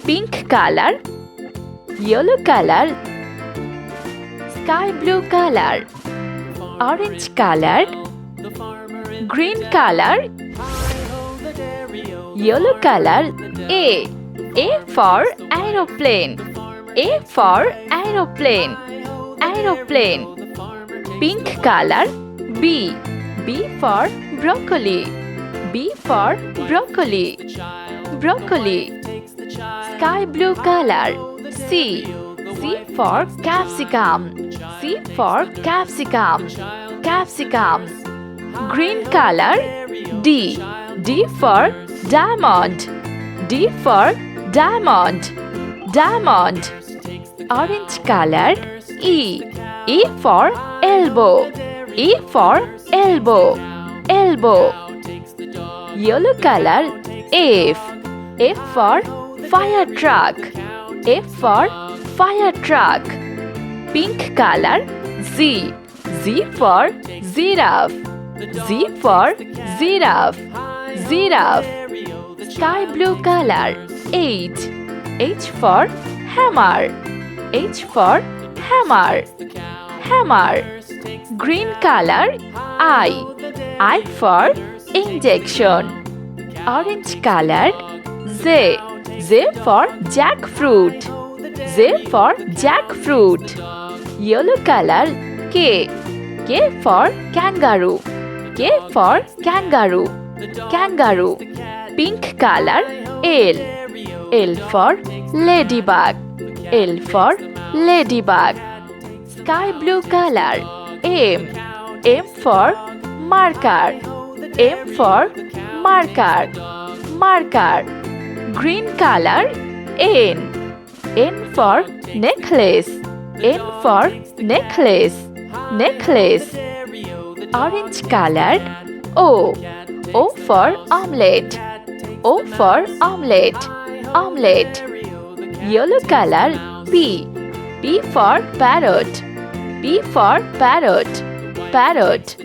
pink color, yellow color, sky blue color, orange color, green color, yellow color. A for aeroplane, A for aeroplane, aeroplane. Pink color. B for broccoli, B for broccoli, broccoli. Sky blue color. C for capsicum, C for capsicum, capsicum. Green color. D for diamond, D for diamond, diamond. Orange color. E for elbow, E for elbow, elbow. Yellow color. F for fire truck, F for fire truck. Pink color. Z for giraffe, Z for giraffe, giraffe. Sky blue color. H for hammer, H for hammer, hammer. Green color. I for injection. Orange color. Z for jackfruit, Z for jackfruit. Yellow color. K for kangaroo, K for kangaroo, kangaroo. Pink color. L for ladybug, L for ladybug. Sky blue color. M for marker, M for marker, marker. Green color. N for necklace, N for necklace, necklace. Orange color. O for omelette, O for omelette, omelette. Yellow color. P for parrot, P for parrot, parrot.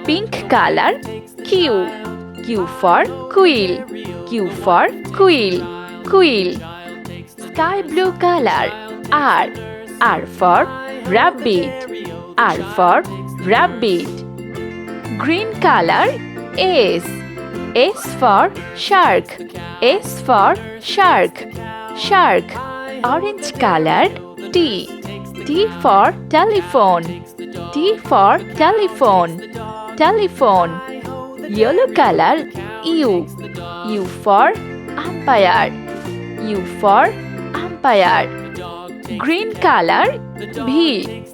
Pink color. Q for quill, Q for quill, quill. Sky blue color. R for rabbit, R for rabbit. Green color. S for shark, S for shark, shark. Orange color. T for telephone, T for telephone, telephone. Yellow color. U for umpire, U for umpire. Green color. V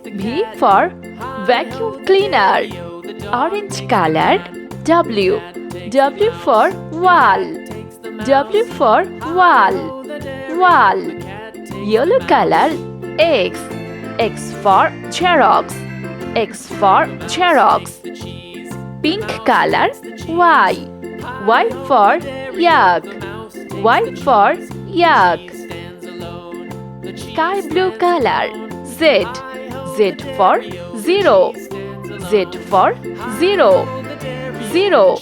for vacuum cleaner. Orange color. W for wall, W for wall, wall. Yellow color. X for Xerox, X for Xerox. Pink color. Y for yak, Y for yak. Sky blue color. Z for zero, Z for zero, zero.